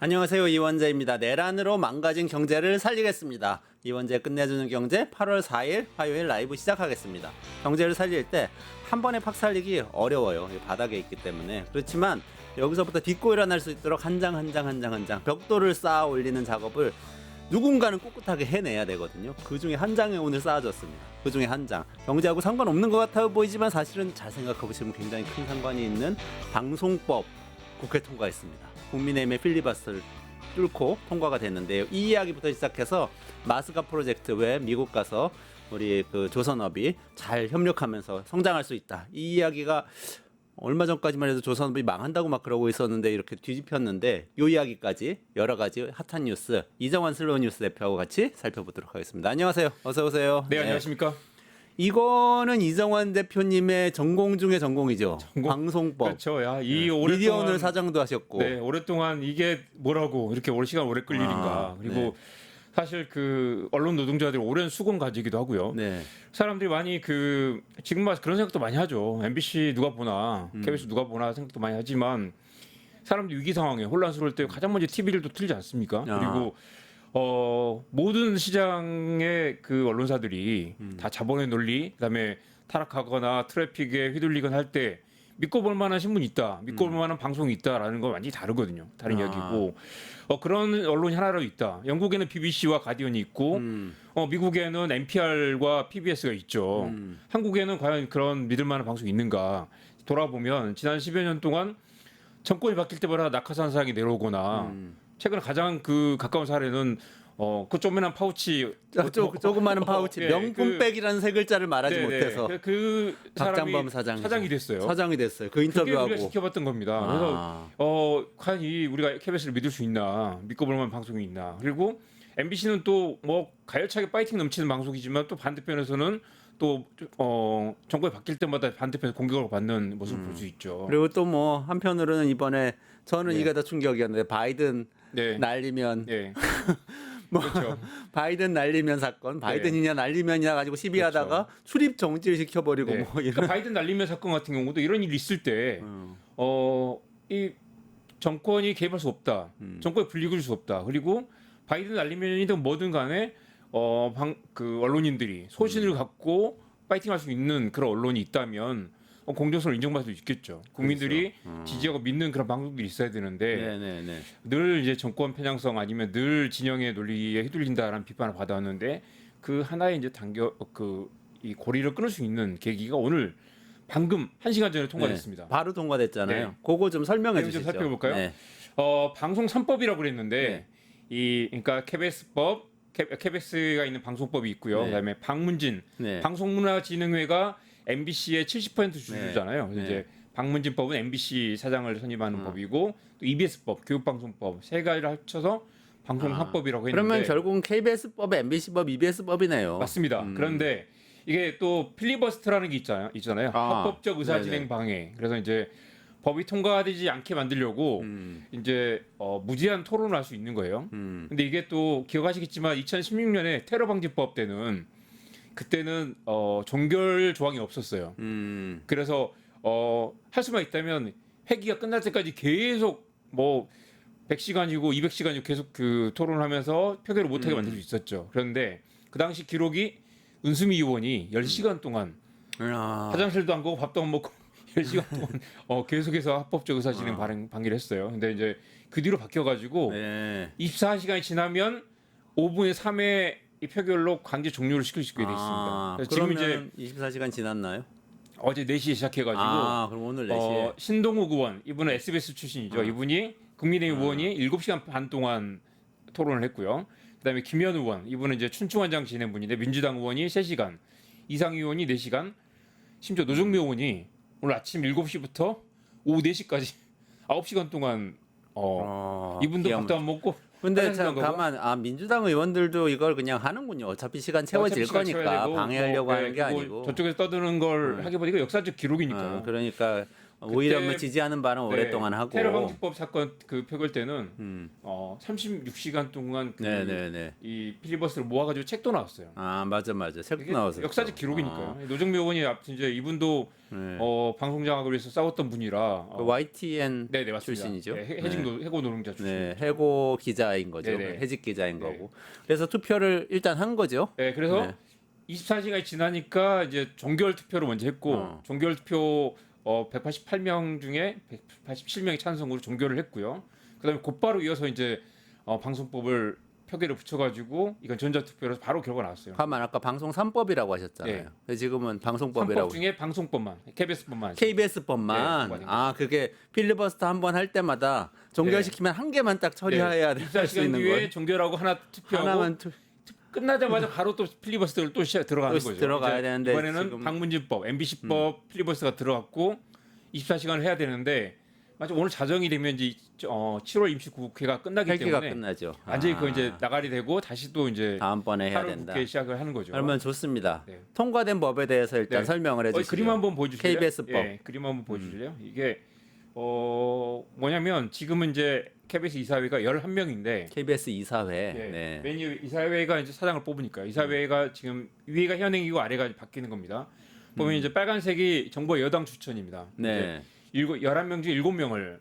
안녕하세요. 이원재입니다. 내란으로 망가진 경제를 살리겠습니다. 이원재 끝내주는 경제 8월 4일 화요일 라이브 시작하겠습니다. 경제를 살릴 때 한 번에 팍 살리기 어려워요. 바닥에 있기 때문에. 그렇지만 여기서부터 딛고 일어날 수 있도록 한 장 한 장 한 장 한 장 벽돌을 쌓아 올리는 작업을 누군가는 꿋꿋하게 해내야 되거든요. 그 중에 한 장에 오늘 쌓아줬습니다. 그 중에 한 장. 경제하고 상관없는 것 같아 보이지만 사실은 잘 생각해보시면 굉장히 큰 상관이 있는 방송법 국회 통과했습니다. 국민의힘의 필리버스터를 뚫고 통과가 됐는데요. 이 이야기부터 시작해서 마스가 프로젝트 왜 미국 가서 우리 그 조선업이 잘 협력하면서 성장할 수 있다. 이 이야기가 얼마 전까지만 해도 조선업이 망한다고 막 그러고 있었는데 이렇게 뒤집혔는데 이 이야기까지 여러 가지 핫한 뉴스 이정환 슬로우 뉴스 대표하고 같이 살펴보도록 하겠습니다. 안녕하세요. 어서 오세요. 네, 안녕하십니까? 이거는 이정환 대표님의 전공 중에 전공이죠. 방송법. 그렇죠. 야, 이 네. 오랫동안 미디어오늘 사장도 하셨고. 네, 오랫동안 이게 뭐라고 이렇게 시간 오래 끌 일인가. 그리고 네. 사실 그 언론 노동자들이 오랜 수고를 가지기도 하고요. 네. 사람들이 많이 지금 그런 생각도 많이 하죠. MBC 누가 보나, KBS 누가 보나 생각도 많이 하지만 사람들이 위기 상황에 혼란스러울 때 가장 먼저 TV를 또 틀지 않습니까? 그리고 모든 시장의 그 언론사들이 다 자본의 논리, 그다음에 타락하거나 트래픽에 휘둘리거나 할 때 믿고 볼 만한 신문이 있다, 믿고 볼 만한 방송이 있다라는 건 완전히 다르거든요. 다른 이야기고 그런 언론이 하나라도 있다. 영국에는 BBC와 가디언이 있고 미국에는 NPR과 PBS가 있죠. 한국에는 과연 그런 믿을 만한 방송이 있는가 돌아보면 지난 10여 년 동안 정권이 바뀔 때마다 낙하산상이 내려오거나 최근 가장 그 가까운 사례는 그 조그만한 파우치 조그마한 파우치 예, 명품백이라는 세 글자를 말하지 네네. 못해서 그 사람이 박장범 사장이 됐어요. 사장이 됐어요. 그 그게 인터뷰하고. 우리가 지켜봤던 겁니다. 그래서 과연 우리가 KBS를 믿을 수 있나, 믿고 볼 만한 방송이 있나. 그리고 MBC는 또 뭐 가열차게 파이팅 넘치는 방송이지만 또 반대편에서는 또 정권이 바뀔 때마다 반대편에서 공격을 받는 모습을 볼 수 있죠. 그리고 또 뭐 한편으로는 이번에 저는 이게 더 충격이었는데 바이든 네. 날리면 네. 뭐 그렇죠. 바이든 날리면 사건, 바이든이냐 날리면이냐 가지고 시비하다가 출입 정지를 시켜버리고 네. 뭐 이런. 그러니까 바이든 날리면 사건 같은 경우도 이런 일이 있을 때, 이 정권이 개입할 수 없다. 정권이 불리길 수 없다. 그리고 바이든 날리면이든 뭐든 간에 그 언론인들이 소신을 갖고 파이팅할 수 있는 그런 언론이 있다면 공정성을 인정받을 수 있겠죠. 국민들이 지지하고 믿는 그런 방송들이 있어야 되는데 네네네. 늘 이제 정권 편향성 아니면 늘 진영의 논리에 휘둘린다라는 비판을 받아왔는데 그 하나의 이제 이 고리를 끊을 수 있는 계기가 오늘 방금 1시간 전에 통과됐습니다. 바로 통과됐잖아요. 네. 그거 좀 설명해 좀 주시죠. 살펴볼까요? 네. 방송 3법이라고 그랬는데 그러니까 KBS가 있는 방송법이 있고요. 네. 그다음에 방문진 네. 방송문화진흥회가 MBC의 70% 주주잖아요. 네. 그래서 이제 방문진법은 MBC 사장을 선임하는 법이고 또 EBS법, 교육방송법 세 가지를 합쳐서 방송사법이라고 했는데 그러면 결국은 KBS법, MBC법, EBS법이네요. 맞습니다. 그런데 이게 또 필리버스터라는 게 있잖아요. 합법적 의사진행 네네. 방해. 그래서 이제 법이 통과되지 않게 만들려고 이제 무제한 토론을 할 수 있는 거예요. 근데 이게 또 기억하시겠지만 2016년에 테러 방지법 때는 그때는 종결 조항이 없었어요. 그래서 할 수만 있다면 회기가 끝날 때까지 계속 뭐 100시간이고 200시간이고 계속 그 토론을 하면서 표결을 못하게 만들 수 있었죠. 그런데 그 당시 기록이 은수미 의원이 10시간 동안 화장실도 안 가고 밥도 안 먹고 10시간 동안 계속해서 합법적 의사진행 방해를 했어요. 근데 이제 그 뒤로 바뀌어가지고 24시간이 지나면 5분의 3의 이 표결로 강제 종료를 시킬 수 있게 돼 있습니다. 그래서 지금 이제 24시간 지났나요? 어제 4시에 시작해가지고 그럼 오늘 4시에 신동욱 의원 이분은 SBS 출신이죠. 이분이 국민의힘 의원이 7시간 반 동안 토론을 했고요. 그다음에 김현 의원 이분은 이제 춘추관장 지낸 분인데 민주당 의원이 3시간, 이상 의원이 4시간, 심지어 노정미 의원이 오늘 아침 7시부터 오후 4시까지 9시간 동안 이분도 밥도 안 먹고 근데 잠깐만 민주당 의원들도 이걸 그냥 하는군요. 어차피 시간 채워질 거니까 방해하려고 하는 게 아니고 저쪽에서 떠드는 걸 하게 보니까 역사적 기록이니까요. 그러니까 오히려 그때- 뭐 지지하는 발언 네, 오랫동안 하고. 테러 방지법 사건 그 표결 때는 음. 36시간 동안 네네네. 이 필리버스를 모아가지고 책도 나왔어요. 아 맞아. 책도 이게 나왔었죠. 역사적 기록이니까요. 노정미 의원이 앞서 이제 이분도 네. 방송 장악을 위해서 싸웠던 분이라 그 YTN 네, 맞습니다. 출신이죠. 네, 해고 노동자 출신. 네, 해고 기자인 거죠. 네네. 해직 기자인 네. 거고. 그래서 투표를 일단 한 거죠. 네, 그래서 네. 24시간이 지나니까 이제 종결 투표를 먼저 했고 종결 투표 188명 중에 187명이 찬성으로 종결을 했고요. 그다음에 곧바로 이어서 이제 방송법을 표결에 붙여가지고 이건 전자투표로 바로 결과가 나왔어요. 가만 아까 방송 3법이라고 하셨잖아요. 네. 근데 지금은 방송법이라고. 3법 중에 방송법만, KBS법만. KBS법만. 네, 아 그게 필리버스터 한 번 할 때마다 종결시키면 한 개만 딱 처리해야 될 수 24시간 있는 뒤에 거예요. 종결하고 하나 투표하고 하나만 끝나자마자 바로 또 필리버스터를 또 들어가는 또 거죠. 들어가야 이제 되는데 이번에는 지금- 방문진법, MBC법 필리버스터가 들어갔고 24시간을 해야 되는데 마치 오늘 자정이 되면 이제 7월 임시국회가 끝나기 회기가 때문에 끝나죠. 완전히 그 이제 나가리 되고 다시 또 이제 다음번에 해야 8월 된다. 국회 시작을 하는 거죠. 그러면 좋습니다. 네. 통과된 법에 대해서 일단 네. 설명을 해주시죠. 그림 한번 보여주실래요? KBS법. 예, 그림 한번 보여주실래요? 이게 뭐냐면 지금은 이제 KBS 이사회가 11명인데 KBS 이사회. 예, 네. 왜냐 이사회가 이제 사장을 뽑으니까 이사회가 지금 위가 현행이고 아래가 바뀌는 겁니다. 보면 이제 빨간색이 정부 여당 추천입니다. 네. 11명 중에 7명을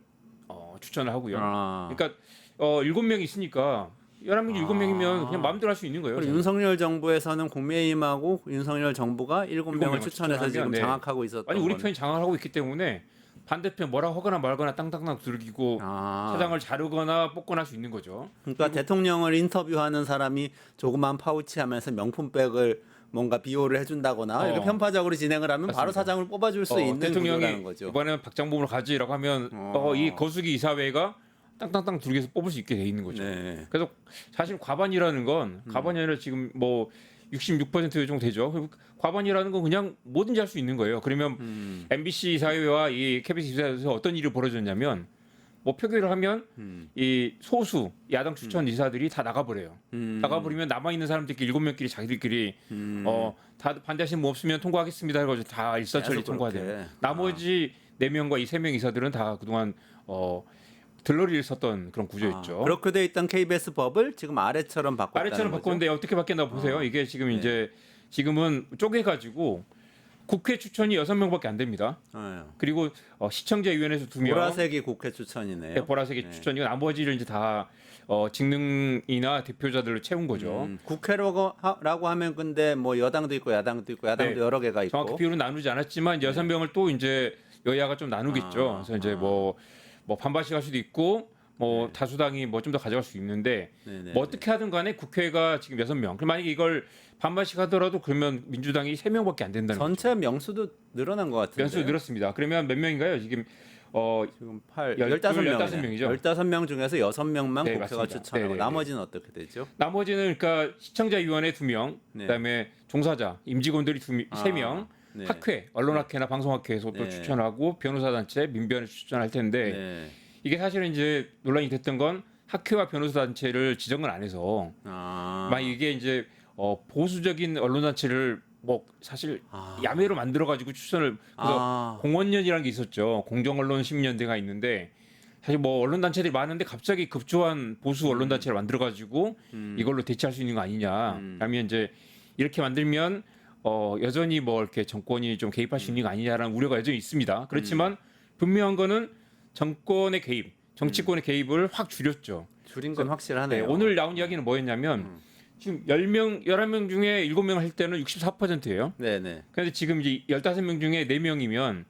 추천을 하고요. 아. 그러니까 7명이 있으니까 11명 중 7명이면 그냥 마음대로 할 수 있는 거예요. 그리고 윤석열 정부에서는 국민의힘하고 윤석열 정부가 7명을 명을 추천해서 지금 추천하면, 네. 장악하고 있었던 아니 우리 거는- 편이 장악을 하고 있기 때문에 반대편 뭐라고 하거나 말거나 땅땅땅 두들기고 아. 사장을 자르거나 뽑거나 할 수 있는 거죠. 그러니까 대통령을 인터뷰하는 사람이 조그만 파우치하면서 명품백을 뭔가 비호를 해준다거나 이렇게 편파적으로 진행을 하면 바로 맞습니다. 사장을 뽑아줄 수 있는 구조라는 대통령이 거죠. 이번에는 박장범으로 가지라고 하면 이 거수기 이사회가 땅땅땅 두들겨서 뽑을 수 있게 돼 있는 거죠. 네. 그래서 사실 과반이라는 건 과반이 아니라 지금 뭐 66% 정도 되죠. 그리고 과반이라는 건 그냥 뭐든지 할 수 있는 거예요. 그러면 MBC 이사회와 이 KBS 이사회에서 어떤 일이 벌어졌냐면 뭐 표결을 하면 이 소수 야당 추천 이사들이 다 나가버려요. 나가버리면 남아 있는 사람들끼리 7명끼리 자기들끼리 다 반대하시는 분 없으면 통과하겠습니다. 해가지고 다 일사천리 계속 통과돼요. 그렇게. 나머지 4명과 이 3명 이사들은 다 그동안 들러리를 썼던 그런 구조였죠. 그렇게 돼 있던 KBS 법을 지금 아래처럼 바꿨다는 아래처럼 거죠. 바꿨는데 어떻게 바뀌었나 보세요. 이게 지금 네. 이제 지금은 쪼개가지고 국회 추천이 6명밖에 안 됩니다. 그리고 시청자위원회에서 2명, 보라색이 국회 추천이네요. 네, 보라색이 추천이고 나머지를 이제 다 직능이나 대표자들로 채운 거죠. 국회라고 하면 근데 뭐 여당도 있고 야당도 있고 야당도 네. 여러 개가 있고. 정확히 비율은 나누지 않았지만 6명을 또 이제 여야가 좀 나누겠죠. 그래서 이제 뭐 반반씩 할 수도 있고 뭐 다수당이 뭐 좀 더 가져갈 수 있는데 네네. 뭐 어떻게 하든 간에 국회가 지금 6명. 그럼 만약에 이걸 반반씩 하더라도 그러면 민주당이 3명밖에 안 된다는 거죠. 전체 명수도 늘어난 것 같은데. 명수 늘었습니다. 그러면 몇 명인가요? 지금 지금 15명이죠. 15명이죠. 15명 중에서 6명만 네, 국회가 맞습니다. 추천하고 네네네. 나머지는 어떻게 되죠? 나머지는 그러니까 시청자위원회 2명, 네. 그다음에 종사자, 임직원들이 3명, 네. 학회, 언론학회나 방송학회에서 또 네. 추천하고 변호사단체, 민변을 추천할 텐데 네. 이게 사실은 이제 논란이 됐던 건 학회와 변호사단체를 지정을 안 해서 막 이게 이제 보수적인 언론단체를 뭐 사실 야매로 만들어가지고 추천을 그래서 공언연이라는 게 있었죠. 공정언론심의연대가 있는데 사실 뭐 언론단체들이 많은데 갑자기 급조한 보수 언론단체를 만들어가지고 이걸로 대체할 수 있는 거 아니냐. 그러면 이제 이렇게 만들면 여전히 뭐 이렇게 정권이 좀 개입할 수 있는 거 아니냐라는 우려가 여전히 있습니다. 그렇지만 분명한 거는 정권의 개입, 정치권의 개입을 확 줄였죠. 줄인 건 확실하네요. 오늘 나온 이야기는 뭐였냐면 지금 11명 중에 7명 할 때는 64%예요. 네네. 그런데 지금 이제 15명 중에 4명이면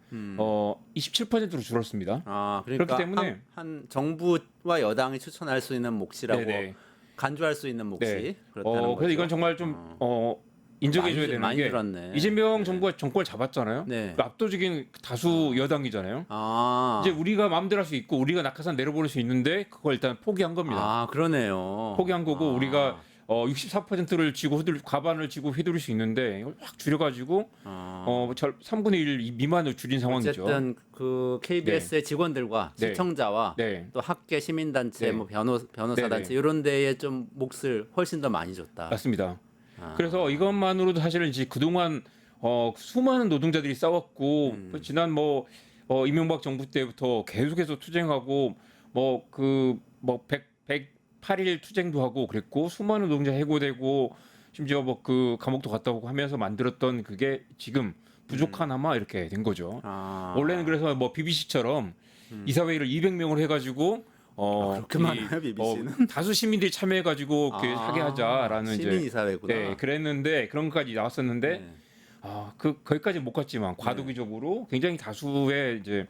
27%로 줄었습니다. 그러니까 그렇기 때문에 한 정부와 여당이 추천할 수 있는 몫이라고 네네. 간주할 수 있는 몫이 네. 그렇다는 거죠. 그래서 이건 정말 좀 인정해줘야 되는 많이 게 줄었네. 이재명 정부가 정권을 잡았잖아요. 네. 그 압도적인 다수 여당이잖아요. 아, 이제 우리가 마음대로 할 수 있고 우리가 낙하산 내려보낼 수 있는데 그걸 일단 포기한 겁니다. 그러네요. 포기한 거고 우리가 64%를 쥐고 과반을 쥐고 휘두를 수 있는데 이걸 확 줄여가지고 3분의 1 미만으로 줄인 상황이죠. 어쨌든 그 KBS의 직원들과 네. 시청자와 네. 또 학계 시민단체, 네. 뭐 변호사단체 네네. 이런 데에 좀 몫을 훨씬 더 많이 줬다. 맞습니다. 그래서 이것만으로도 사실은 이제 그동안 수많은 노동자들이 싸웠고 지난 뭐 이명박 정부 때부터 계속해서 투쟁하고 뭐 108일 투쟁도 하고 그랬고 수많은 노동자 해고되고 심지어 뭐 그 감옥도 갔다 오고 하면서 만들었던 그게 지금 부족하나마 이렇게 된 거죠. 원래는 그래서 뭐 BBC처럼 이사회를 200명을 해가지고 그렇게 많아요, BBC는? 다수 시민들이 참여해가지고 이렇게 하게 하자라는 이제 시민이사회구나. 네, 그랬는데 그런 것까지 나왔었는데 네. 거기까지 못 갔지만 과도기적으로 굉장히 다수의 이제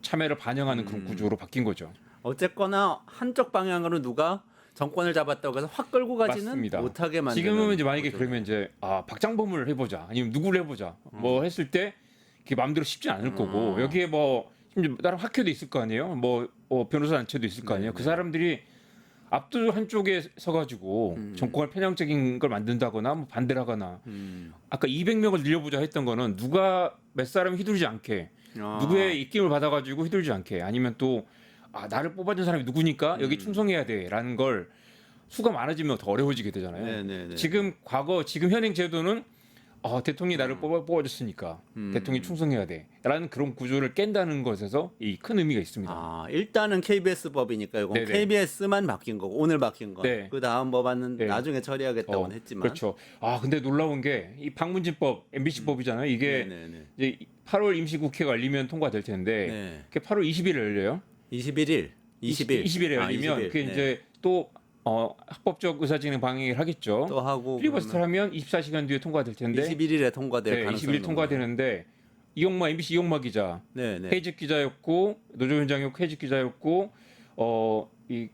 참여를 반영하는 그런 구조로 바뀐 거죠. 어쨌거나 한쪽 방향으로 누가 정권을 잡았다고 해서 확 끌고 가지는 맞습니다. 못하게 만드는. 지금은 이제 만약에 거죠. 그러면 이제 박장범을 해보자 아니면 누구를 해보자 뭐 했을 때 그게 마음대로 쉽지 않을 거고 여기에 뭐 심지어 다른 학교도 있을 거 아니에요. 뭐 변호사 단체도 있을 거 아니에요. 그 사람들이 압도 한쪽에 서가지고 정권을 편향적인 걸 만든다거나 뭐 반대를 하거나 아까 200명을 늘려보자 했던 거는 누가 몇 사람 휘둘리지 않게 누구의 입김을 받아가지고 휘둘리지 않게 아니면 또 나를 뽑아준 사람이 누구니까 여기 충성해야 돼라는 걸 수가 많아지면 더 어려워지게 되잖아요. 네네네. 지금 현행 제도는 대통령이 나를 뽑아줬으니까 대통령이 충성해야 돼라는 그런 구조를 깬다는 것에서 이 큰 의미가 있습니다. 일단은 KBS 법이니까 이건 네네. KBS만 바뀐 거고 오늘 바뀐 거. 네. 그 다음 법안은 네. 나중에 처리하겠다고는 했지만. 그렇죠. 근데 놀라운 게 이 방문진법 MBC 법이잖아요. 이게 네네네. 이제 8월 임시국회가 열리면 통과될 텐데 네. 그게 8월 20일에 열려요. 21일. 20일에 열리면 20일. 그게 네. 이제 또 합법적 의사진행 방해를 하겠죠. 또 하고 필리버스터 하면 24시간 뒤에 통과될 텐데 21일에 통과될 네, 가능성이 20일 통과되는데 MBC 이용마 기자 네네. 해직 기자였고 노조위원 장이었고 해직 기자였고 이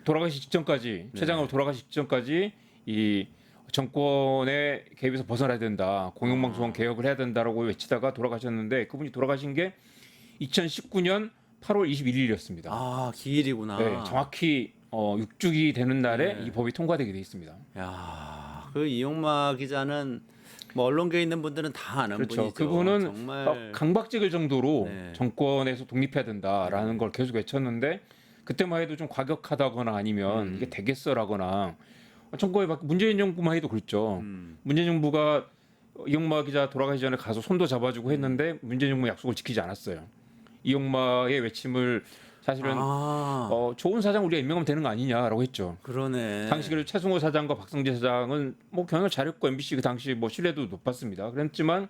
돌아가시 직전까지 최장으로 돌아가시 직전까지 이 정권의 개입에서 벗어나야 된다. 공영방송 개혁을 해야 된다라고 외치다가 돌아가셨는데 그분이 돌아가신 게 2019년 8월 21일이었습니다. 기일이구나. 네, 정확히 6주기 되는 날에 네. 이 법이 통과되게 돼 있습니다. 야, 그 이용마 기자는 뭐 언론계에 있는 분들은 다 아는 그렇죠. 분이죠. 그분은 정말 강박적일 정도로 네. 정권에서 독립해야 된다라는 걸 계속 외쳤는데 그때만 해도 좀 과격하다거나 아니면 이게 되겠어라거나 정권에 문재인 정부만 해도 그랬죠. 문재인 정부가 이용마 기자 돌아가기 전에 가서 손도 잡아주고 했는데 문재인 정부 약속을 지키지 않았어요. 이용마의 외침을 사실은 좋은 사장 우리가 임명하면 되는 거 아니냐라고 했죠. 그러네. 당시 그래도 최승호 사장과 박성재 사장은 뭐 경영을 잘했고 MBC 그 당시 뭐 신뢰도 높았습니다. 그랬지만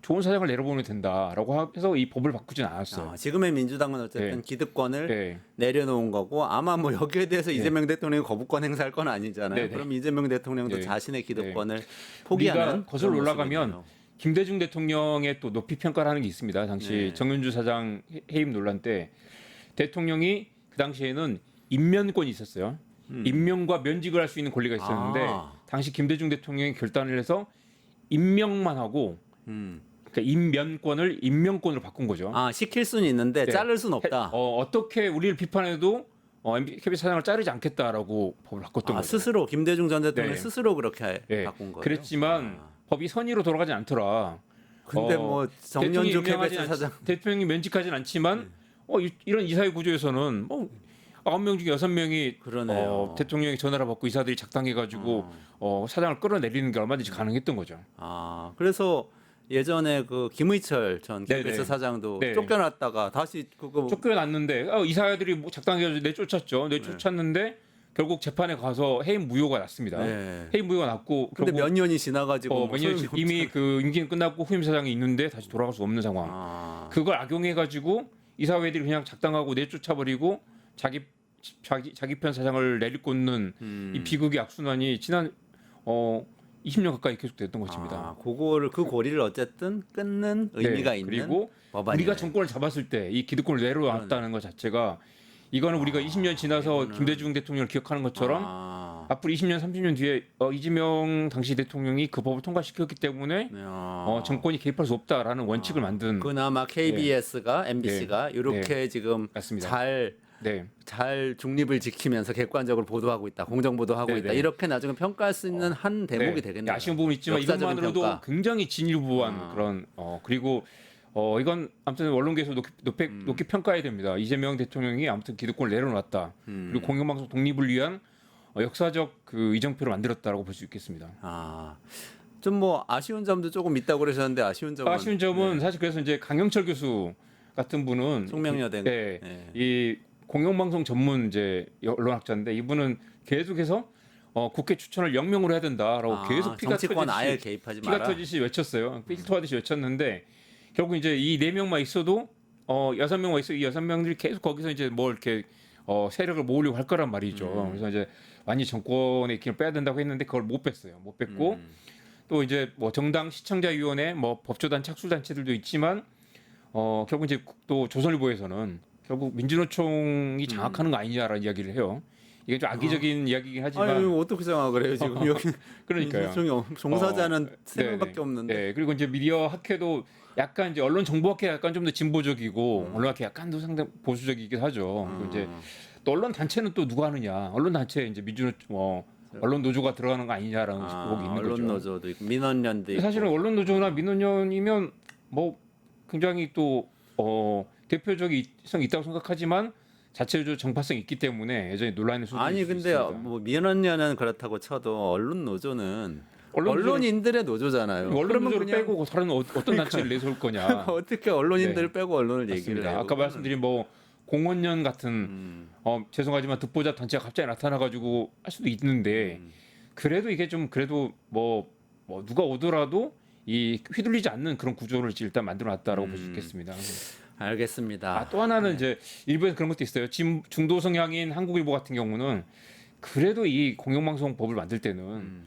좋은 사장을 내려보면 된다라고 해서 이 법을 바꾸진 않았어요. 지금의 민주당은 어쨌든 네. 기득권을 네. 내려놓은 거고 아마 뭐 여기에 대해서 이재명 대통령이 거부권 행사할 건 아니잖아요. 네, 네. 그럼 이재명 대통령도 네. 자신의 기득권을 우리가 포기하는 거슬러 그런 올라가면 모습이네요. 김대중 대통령의 또 높이 평가를 하는 게 있습니다. 당시 네. 정윤주 사장 해임 논란 때 대통령이 그 당시에는 임면권이 있었어요. 임명과 면직을 할 수 있는 권리가 있었는데 당시 김대중 대통령이 결단을 해서 임명만 하고 그러니까 임면권을 임명권으로 바꾼 거죠. 시킬 수는 있는데 네. 자를 수는 없다. 어떻게 우리를 비판해도 KBS 사장을 자르지 않겠다라고 법을 바꿨던 거죠. 스스로 김대중 전 대통령 네. 스스로 그렇게 네. 바꾼 거예요. 그랬지만 법이 선의로 돌아가지 않더라. 근데 뭐 정년주 KBS 사장 대통령이 면직하진 않지만 이런 이사회 구조에서는 뭐 9명 중에 6명이 그러네요. 대통령이 전화를 받고 이사들이 작당해가지고 사장을 끌어내리는 게 얼마든지 가능했던 거죠. 그래서 예전에 그 김의철 전 네네. KBS 사장도 네. 쫓겨났다가 다시 그거 쫓겨났는데 이사회들이 뭐 작당해가지고 내쫓았죠. 내쫓았는데 결국 재판에 가서 해임 무효가 났습니다. 네. 해임 무효가 났고 근데 결국 몇 년이 지나가지고 몇 년이 이미 그 임기는 끝났고 후임 사장이 있는데 다시 돌아갈 수 없는 상황. 그걸 악용해가지고 이사회들이 그냥 작당하고 내쫓아버리고 자기 편 사장을 내리꽂는 이 비극의 악순환이 지난 20년 가까이 계속됐던 것입니다. 그 고리를 어쨌든 끊는 의미가 네, 있는 그리고 법안이네. 우리가 정권을 잡았을 때 이 기득권을 내려놨다는 것 자체가 이거는 우리가 20년 지나서 김대중 대통령을 기억하는 것처럼 앞으로 20년, 30년 뒤에 이재명 당시 대통령이 그 법을 통과시켰기 때문에 정권이 개입할 수 없다라는 원칙을 만든 그나마 KBS가 MBC가 이렇게 지금 맞습니다. 잘 중립을 지키면서 객관적으로 보도하고 있다, 공정 보도하고 네, 있다. 네. 이렇게 나중에 평가할 수 있는 한 대목이 되겠네요. 아쉬운 부분이 있지만 역사적인 이것만으로도 평가. 굉장히 진일보한 그런 그리고 이건 아무튼 언론계에서 높게 평가해야 됩니다. 이재명 대통령이 아무튼 기득권을 내려놨다. 그리고 공영방송 독립을 위한 역사적 그 이정표를 만들었다라고 볼 수 있겠습니다. 좀 뭐 아쉬운 점도 조금 있다고 그러셨는데 아쉬운 점은 아쉬운 점은 사실 그래서 이제 강영철 교수 같은 분은 송명여대 네, 네. 이 공영방송 전문 이제 언론학자인데 이분은 계속해서 국회 추천을 영명으로 해야 된다라고 계속 피가 정치권 아예 터지듯이 개입하지 피가 마라. 터지듯이 외쳤어요. 필터하듯이 외쳤는데 결국 이제 이 네 명만 있어도 6명만 있어 이 6명들이 계속 거기서 이제 뭐 이렇게 세력을 모으려고 할 거란 말이죠. 그래서 이제 완전히 정권의 기능을 빼야 된다고 했는데 그걸 못 뺐어요. 못 뺐고 또 이제 뭐 정당 시청자위원회 뭐 법조단 착수단체들도 있지만 결국 이제 또 조선일보에서는 결국 민주노총이 장악하는 거 아니냐라는 이야기를 해요. 이게 좀 악의적인 이야기긴 하지만 아니 어떻게 생각을 해요 지금 여기 그러니까요. 종사자는 세 네네. 명밖에 없는데. 네, 그리고 이제 미디어 학회도 약간 이제 언론 정보학회 약간 좀 더 진보적이고 언론학회 약간 더 상당 보수적이긴 하죠. 그리고 이제 또 언론 단체는 또 누가 하느냐? 언론 단체 이제 언론 노조가 들어가는 거 아니냐라는 의혹이 있는 언론 거죠. 노조도 있고 민원연도 있고. 사실은 언론 노조나 민원연이면 뭐 굉장히 또 대표적인 있다고 생각하지만 자체적으로 정파성이 있기 때문에 여전히 논란의 소지가 아니 근데 있습니다. 뭐 민원연은 그렇다고 쳐도 언론 노조는 언론 노조는 언론인들의 노조잖아요. 언론 그러면 노조를 그냥 빼고 다른 어떤 단체를 내세울 거냐? 어떻게 언론인들 빼고 언론을 얘기를 맞습니다. 해요? 아까 말씀드린 뭐 공원연 같은 죄송하지만 듣보잡 단체가 갑자기 나타나가지고 할 수도 있는데 그래도 이게 좀 그래도 뭐 누가 오더라도 이 휘둘리지 않는 그런 구조를 일단 만들어놨다라고 볼 수 있겠습니다. 알겠습니다. 또 하나는 이제 일부에서 그런 것도 있어요. 중도 성향인 한국일보 같은 경우는 그래도 이 공영방송법을 만들 때는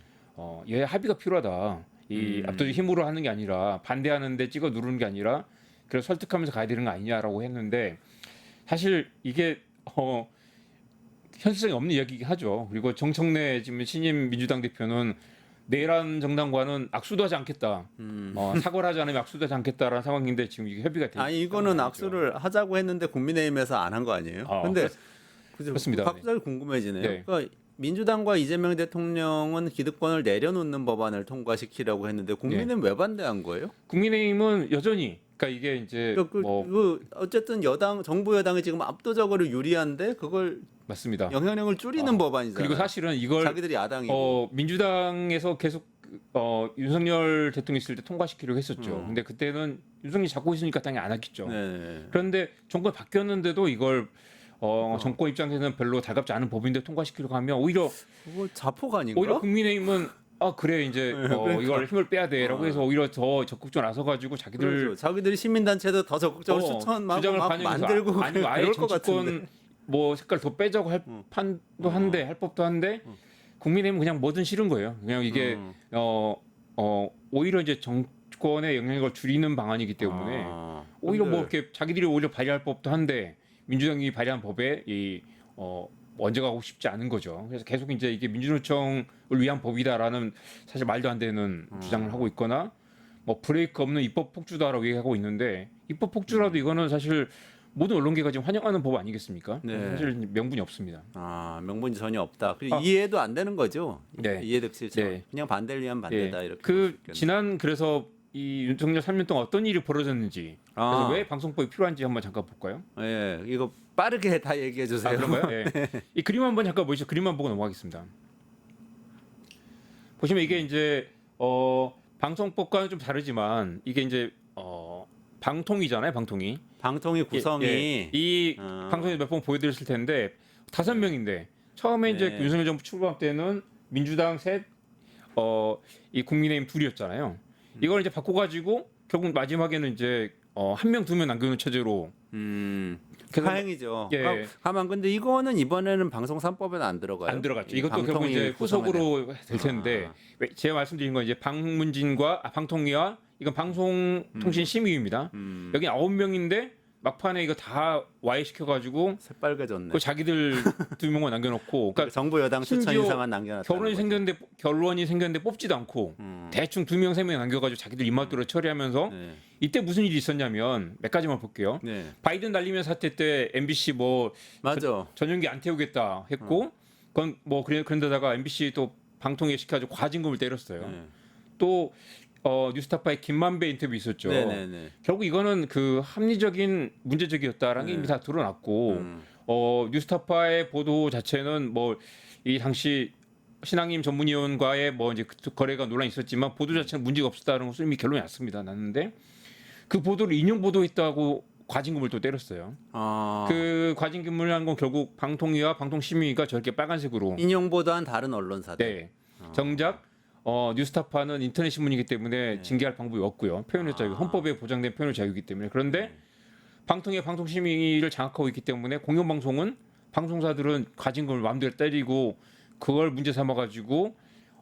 얘 합의가 필요하다. 이 압도적 힘으로 하는 게 아니라 반대하는데 찍어 누르는 게 아니라 그래서 설득하면서 가야 되는 거 아니냐라고 했는데 사실 이게 현실성이 없는 이야기이긴 하죠. 그리고 정청래 지금 신임 민주당 대표는 내란 정당과는 악수도 하지 않겠다. 사과를 하지 않으면 악수도 하지 않겠다라는 상황인데 지금 이게 협의가 돼. 아니 이거는 악수를 하자고 했는데 국민의힘에서 안 한 거 아니에요? 근데 그렇습니다. 갑자기 궁금해지네요. 네. 그러니까 민주당과 이재명 대통령은 기득권을 내려놓는 법안을 통과시키려고 했는데 국민의힘 왜 반대한 거예요? 국민의힘은 여전히 그러니까 이게 이제 어쨌든 정부 여당이 지금 압도적으로 유리한데 그걸 맞습니다. 영향력을 줄이는 법안이잖아요. 그리고 사실은 이걸 자기들이 야당이고 민주당에서 계속 윤석열 대통령 있을 때 통과시키려고 했었죠. 근데 그때는 윤석열이 잡고 있으니까 당연히 안 했겠죠. 네. 그런데 정권이 바뀌었는데도 이걸 정권 입장에서는 별로 달갑지 않은 법인데 통과시키려고 하면 오히려 그거 자폭 아닌가? 오히려 국민의힘은 그래 이제 이걸 힘을 빼야 돼라고 해서 오히려 더 적극적으로 나서가지고 그렇죠. 자기들이 시민단체도 더 적극적으로 추천하고 주장을 막 반영해서 만들고 아니면 아예 그럴 것 같은데. 정치권 뭐 색깔 더 빼자고 할 판도 한데 할 법도 한데 국민의힘은 그냥 뭐든 싫은 거예요. 그냥 이게 오히려 이제 정권의 영향력을 줄이는 방안이기 때문에 오히려 뭐 이렇게 자기들이 오히려 발의할 법도 한데 민주당이 발의한 법에 먼저 가고 싶지 않은 거죠. 그래서 계속 이제 이게 민주노총을 위한 법이다라는 사실 말도 안 되는 주장을 하고 있거나 뭐 브레이크 없는 입법 폭주다라고 얘기하고 있는데 입법 폭주라도 이거는 사실 모든 언론계가 지금 환영하는 법 아니겠습니까? 네. 사실 명분이 없습니다. 명분이 전혀 없다. 이해도 안 되는 거죠. 네. 이해득실처럼 네. 그냥 반대를 위한 반대다 이렇게. 지난 그래서 이 윤석열 3년 동안 어떤 일이 벌어졌는지 그래서 왜 방송법이 필요한지 한번 잠깐 볼까요? 예, 이거 빠르게 다 얘기해 주세요. 그런가요? 네. 이 그림 한번 잠깐 보시죠. 그림만 보고 넘어가겠습니다. 보시면 이게 이제 방송법과는 좀 다르지만 이게 이제 방통위잖아요. 방통위 구성이 이 방송에서 몇 번 보여드렸을 텐데 5명인데 처음에 이제 네. 윤석열 정부 출범 때는 민주당 셋, 이 국민의힘 둘이었잖아요. 이걸 이제 바꿔가지고 결국 마지막에는 이제 1명, 2명 남겨놓은 체제로. 다행이죠. 예. 가만 근데 이거는 이번에는 방송 3법에는 안 들어가요. 안 들어갔죠. 이 이것도 결국 이제 구성안에. 후속으로 될 텐데 제가 말씀드린 건 이제 방문진과 방통위와 이건 방송통신심의위입니다. 여기 9명인데 막판에 이거 다 와해시켜가지고 새빨개졌네. 그 자기들 2명만 남겨놓고 그러니까 정부 여당 추천 심지어 인사만 남겨놨다. 결론이 생겼는데 뽑지도 않고 대충 2명, 3명 남겨가지고 자기들 입맛대로 처리하면서 네. 이때 무슨 일이 있었냐면 몇 가지만 볼게요. 네. 바이든 날리면 사태 때 MBC 뭐 맞아. 전용기 안 태우겠다 했고 그건 뭐 그런데다가 MBC 또 방통위에 시켜가지고 과징금을 때렸어요. 네. 또 뉴스타파의 김만배 인터뷰 있었죠. 네네네. 결국 이거는 그 합리적인 문제적이었다라는 게 이미 다 드러났고 뉴스타파의 보도 자체는 뭐 이 당시 신앙임 전문위원과의 뭐 이제 그 거래가 논란이 있었지만 보도 자체는 문제가 없었다는 것은 이미 결론이 났습니다. 났는데 그 보도를 인용 보도했다고 과징금을 또 때렸어요. 그 과징금을 한 건 결국 방통위와 방통심의가 저렇게 빨간색으로 인용보다는 다른 언론사들. 네. 정작 뉴스타파는 인터넷 신문이기 때문에 징계할 방법이 없고요. 표현의 자유, 헌법에 보장된 표현의 자유이기 때문에. 그런데 방통위 방통심의를 장악하고 있기 때문에 공영방송은 방송사들은 과징금을 마음대로 때리고 그걸 문제 삼아가지고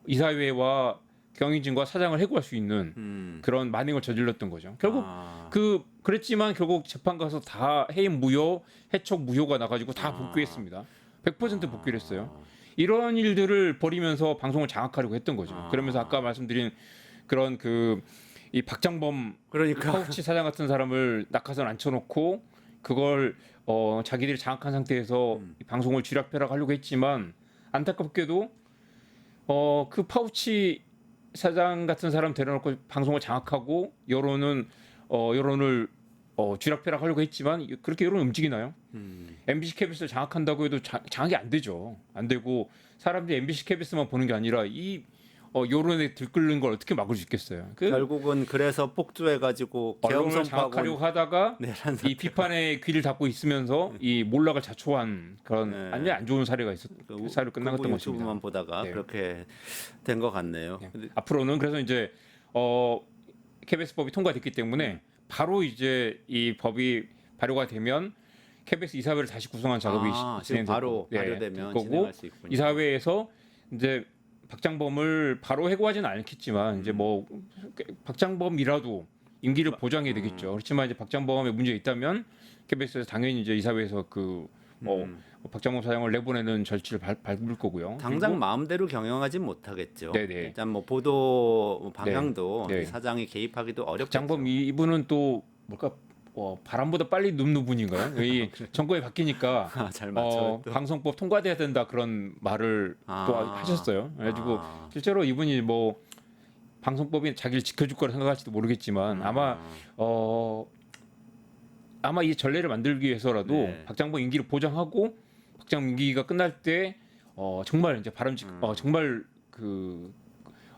이사회와 경영진과 사장을 해고할 수 있는 그런 만행을 저질렀던 거죠. 결국 그랬지만 결국 재판 가서 다 해임 무효, 해촉 무효가 나가지고 다 복귀했습니다. 100% 복귀를 했어요. 이런 일들을 벌이면서 방송을 장악하려고 했던 거죠. 그러면서 아까 말씀드린 그런 이 박장범 그러니까 파우치 사장 같은 사람을 낙하산 앉혀놓고 그걸 자기들이 장악한 상태에서 이 방송을 쥐락펴락하려고 했지만 안타깝게도 그 파우치 사장 같은 사람 데려놓고 방송을 장악하고 여론을 쥐락펴락하려고 했지만 그렇게 여론이 움직이나요? MBC KBS를 장악한다고 해도 장악이 안 되죠. 안 되고 사람들이 MBC KBS만 보는 게 아니라 이 여론에 들끓는 걸 어떻게 막을 수 있겠어요? 결국은 그래서 폭주해가지고 언론을 장악하려고 하다가 이 비판의 귀를 닫고 있으면서 이 몰락을 자초한 그런 완전히 안 좋은 사례가 사례로 끝나갔던 것입니다. 유튜브만 보다가 그렇게 된 것 같네요. 앞으로는 그래서 이제 KBS법이 통과됐기 때문에 바로 이제 이 법이 발효가 되면 KBS 이사회를 다시 구성한 작업이 지금 바로 발효되면 거고 진행할 수 있군요. 이사회에서 이제 박장범을 바로 해고하지는 않겠지만 이제 뭐 박장범이라도 임기를 보장해야 되겠죠. 그렇지만 이제 박장범에 문제가 있다면 KBS에서 당연히 이제 이사회에서 박장범 사장을 내보내는 절차를 밟을 거고요. 당장 마음대로 경영하진 못하겠죠. 네네. 일단 뭐 보도 방향도 네. 이 사장이 개입하기도 어렵겠죠. 박장범 이분은 또 뭘까 바람보다 빨리 눕는 분인가요? 이 정권이 바뀌니까 잘 맞춰. 방송법 통과돼야 된다 그런 말을 또 하셨어요. 그래가지고 실제로 이분이 뭐 방송법이 자기를 지켜줄 거라 생각할지도 모르겠지만 아마 이 전례를 만들기 위해서라도 박장범 임기를 보장하고 박장범 임기가 끝날 때 정말 이제 정말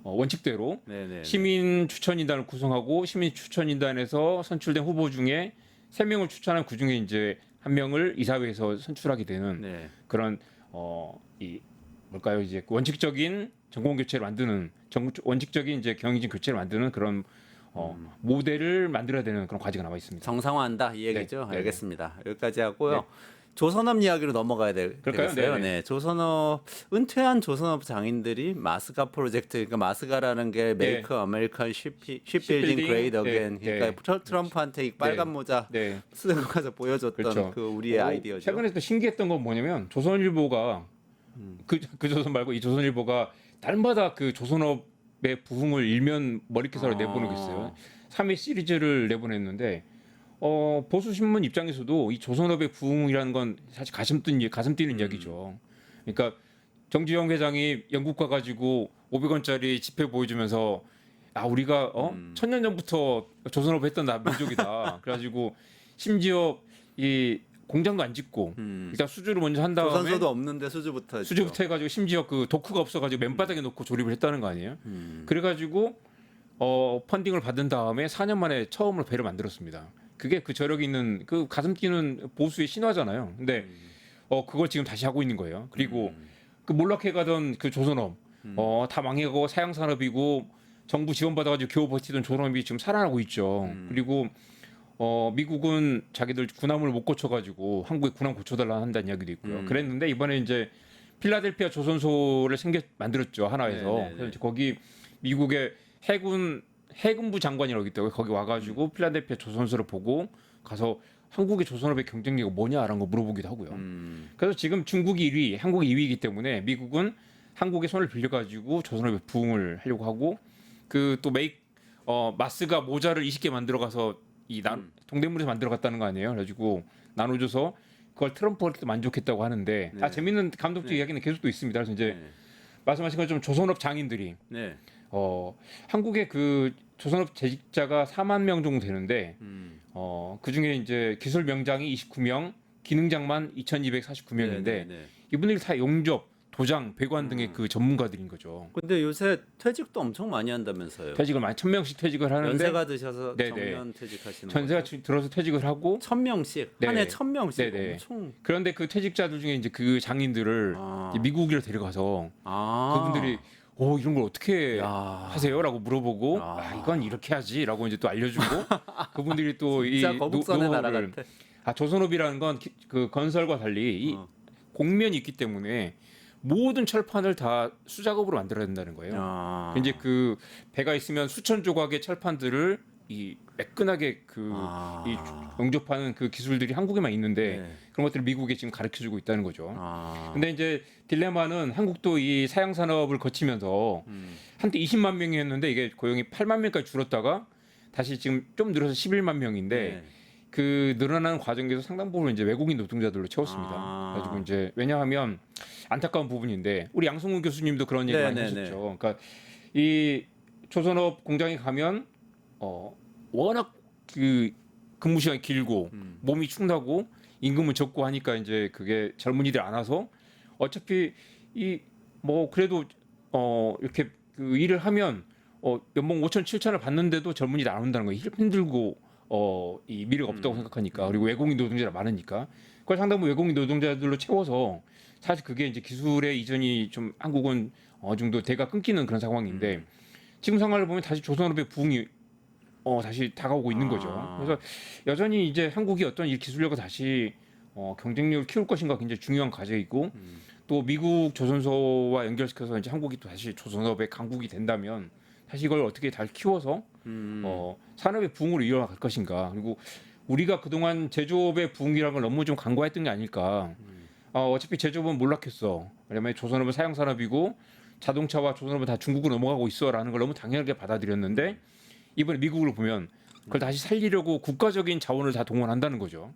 원칙대로 시민 추천인단을 구성하고 시민 추천인단에서 선출된 후보 중에 3명을 추천한 그 중에 이제 1명을 이사회에서 선출하게 되는 그런 이 뭘까요? 이제 원칙적인 정권 교체를 만드는 원칙적인 이제 경영진 교체를 만드는 그런 모델을 만들어야 되는 그런 과제가 남아 있습니다. 정상화한다 이 얘기죠. 네. 알겠습니다. 여기까지 하고요. 조선업 이야기로 넘어가야 되겠어요. 네. 조선업 은퇴한 조선업 장인들이 마스가 프로젝트, 그러니까 마스가라는 게 메이크 아메리칸 쉽빌딩 그레이드 어겐, 그러니까 트럼프한테 이 빨간 모자 쓰고 가서 보여줬던 그 우리의 아이디어죠. 최근에 또 신기했던 건 뭐냐면 조선일보가 그 조선 말고 이 조선일보가 달마다 그 조선업의 부흥을 일면 머리기사로 내보내고 있어요. 3회 시리즈를 내보냈는데. 보수 신문 입장에서도 이 조선업의 부흥이라는 건 사실 가슴 뛰는 이야기죠. 그러니까 정주영 회장이 영국 가가지고 500원짜리 지폐 보여주면서 우리가 1000년 전부터 조선업 했던 민족이다. 그래가지고 심지어 이 공장도 안 짓고 일단 수주를 먼저 한 다음에 조선소도 없는데 수주부터 해가지고 심지어 그 도크가 없어가지고 맨바닥에 놓고 조립을 했다는 거 아니에요? 그래가지고 펀딩을 받은 다음에 4년 만에 처음으로 배를 만들었습니다. 그게 그 저력이 있는 그 가슴 뛰는 보수의 신화잖아요. 근데 그걸 지금 다시 하고 있는 거예요. 그리고 그 몰락해가던 그 조선업 다 망해가고 사양산업이고 정부 지원받아가지고 겨우 버티던 조선업이 지금 살아나고 있죠. 그리고 미국은 자기들 군함을 못 고쳐가지고 한국에 군함 고쳐달라 한다는 이야기도 있고요. 그랬는데 이번에 이제 필라델피아 조선소를 만들었죠. 하나에서. 그래서 거기 미국의 해군부 장관이라고 있기 때문에 거기 와가지고 필라델피아 조선소를 보고 가서 한국의 조선업의 경쟁력이 뭐냐라는 거 물어보기도 하고요. 그래서 지금 중국이 1위, 한국이 2위이기 때문에 미국은 한국의 손을 빌려가지고 조선업의 부흥을 하려고 하고 그 또 마스가 모자를 20개 만들어가서 이 동대문에서 만들어갔다는 거 아니에요. 그래가지고 나눠줘서 그걸 트럼프한테 만족했다고 하는데 재밌는 감독적 이야기는 계속 또 있습니다. 그래서 이제 말씀하신 것처럼 조선업 장인들이 한국의 그 조선업 재직자가 4만 명 정도 되는데 그 중에 이제 기술 명장이 29명, 기능장만 2,249명인데 이분들이 다 용접, 도장, 배관 등의 그 전문가들인 거죠. 근데 요새 퇴직도 엄청 많이 한다면서요. 퇴직을 많이 1,000명씩 퇴직을 하는데 연세가 드셔서 네네. 정년 퇴직하시는 전세가 거죠? 들어서 퇴직을 하고 1,000명씩 네. 한 해 1,000명씩 네네. 엄청 그런데 그 퇴직자들 중에 이제 그 장인들을 이제 미국으로 데려가서 그분들이 이런 걸 어떻게 야. 하세요라고 물어보고 야. 이건 이렇게 하지라고 이제 또 알려주고 그분들이 또 이 진짜 거북선의 나라 노하우를 같아. 조선업이라는 건 그 건설과 달리 이 공면이 있기 때문에 모든 철판을 다 수작업으로 만들어야 된다는 거예요. 이제 그 배가 있으면 수천 조각의 철판들을 이 매끈하게 이 용접하는 그 기술들이 한국에만 있는데 네. 그런 것들을 미국에 지금 가르쳐주고 있다는 거죠. 아. 근데 이제 딜레마는 한국도 이 사양 산업을 거치면서 한때 20만 명이었는데 이게 고용이 8만 명까지 줄었다가 다시 지금 좀 늘어서 11만 명인데 네. 그 늘어나는 과정에서 상당 부분 이제 외국인 노동자들로 채웠습니다. 아. 그래가지고 이제 왜냐하면 안타까운 부분인데 우리 양승훈 교수님도 그런 얘기 많이 네네네. 하셨죠. 그러니까 이 조선업 공장에 가면 워낙 그 근무 시간이 길고 몸이 축나고 임금은 적고 하니까 이제 그게 젊은이들 안 와서 어차피 이 뭐 그래도 이렇게 그 일을 하면 연봉 5천 7천을 받는데도 젊은이들 안 온다는 거예요. 힘들고 이 미래가 없다고 생각하니까 그리고 외국인 노동자가 많으니까 그걸 상당 부분 외국인 노동자들로 채워서 사실 그게 이제 기술의 이전이 좀 한국은 어느 정도 대가 끊기는 그런 상황인데 지금 상황을 보면 다시 조선업의 부흥이 다시 다가오고 있는 거죠. 그래서 여전히 이제 한국이 어떤 이 기술력을 다시 경쟁력을 키울 것인가 굉장히 중요한 과제이고 또 미국 조선소와 연결시켜서 이제 한국이 또 다시 조선업의 강국이 된다면 다시 이걸 어떻게 잘 키워서 산업의 부흥으로 이어갈 것인가. 그리고 우리가 그동안 제조업의 부흥이라는 걸 너무 좀 간과했던 게 아닐까. 어차피 제조업은 몰락했어. 왜냐면 조선업은 사양 산업이고 자동차와 조선업은 다 중국으로 넘어가고 있어라는 걸 너무 당연하게 받아들였는데 이번에 미국을 보면 그걸 다시 살리려고 국가적인 자원을 다 동원한다는 거죠.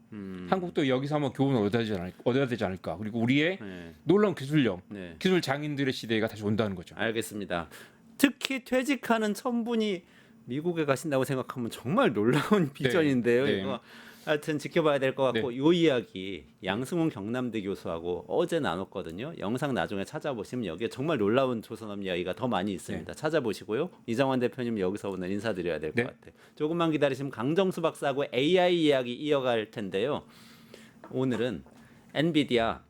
한국도 여기서 한번 교훈을 얻어야 되지 않을까. 그리고 우리의 네. 놀라운 기술력, 네. 기술 장인들의 시대가 다시 온다는 거죠. 알겠습니다. 특히 퇴직하는 천분이 미국에 가신다고 생각하면 정말 놀라운 비전인데요. 네. 이거 하여튼 지켜봐야 될 것 같고 요 이야기 양승훈 경남대 교수하고 어제 나눴거든요. 영상 나중에 찾아보시면 여기에 정말 놀라운 조선업 이야기가 더 많이 있습니다. 찾아보시고요. 이정환 대표님 여기서 오늘 인사드려야 될 것 같아요. 조금만 기다리시면 강정수 박사하고 AI 이야기 이어갈 텐데요. 오늘은 엔비디아,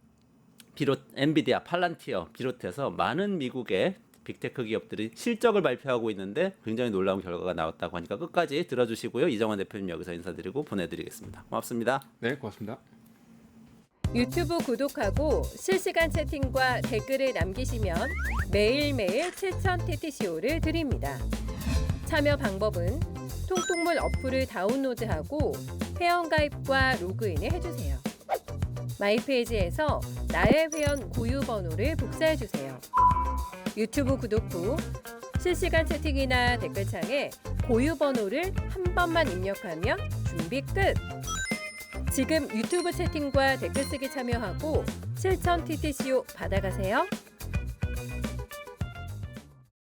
팔란티어 비롯해서 많은 미국의 빅테크 기업들이 실적을 발표하고 있는데 굉장히 놀라운 결과가 나왔다고 하니까 끝까지 들어주시고요. 이정환 대표님 여기서 인사드리고 보내드리겠습니다. 고맙습니다. 네, 고맙습니다. 유튜브 구독하고 실시간 채팅과 댓글을 남기시면 매일매일 7,000TTCO를 드립니다. 참여 방법은 통통물 어플을 다운로드하고 회원가입과 로그인을 해주세요. 마이페이지에서 나의 회원 고유 번호를 복사해주세요. 유튜브 구독 후 실시간 채팅이나 댓글창에 고유 번호를 한 번만 입력하면 준비 끝! 지금 유튜브 채팅과 댓글 쓰기 참여하고 7,000TTCO 받아가세요.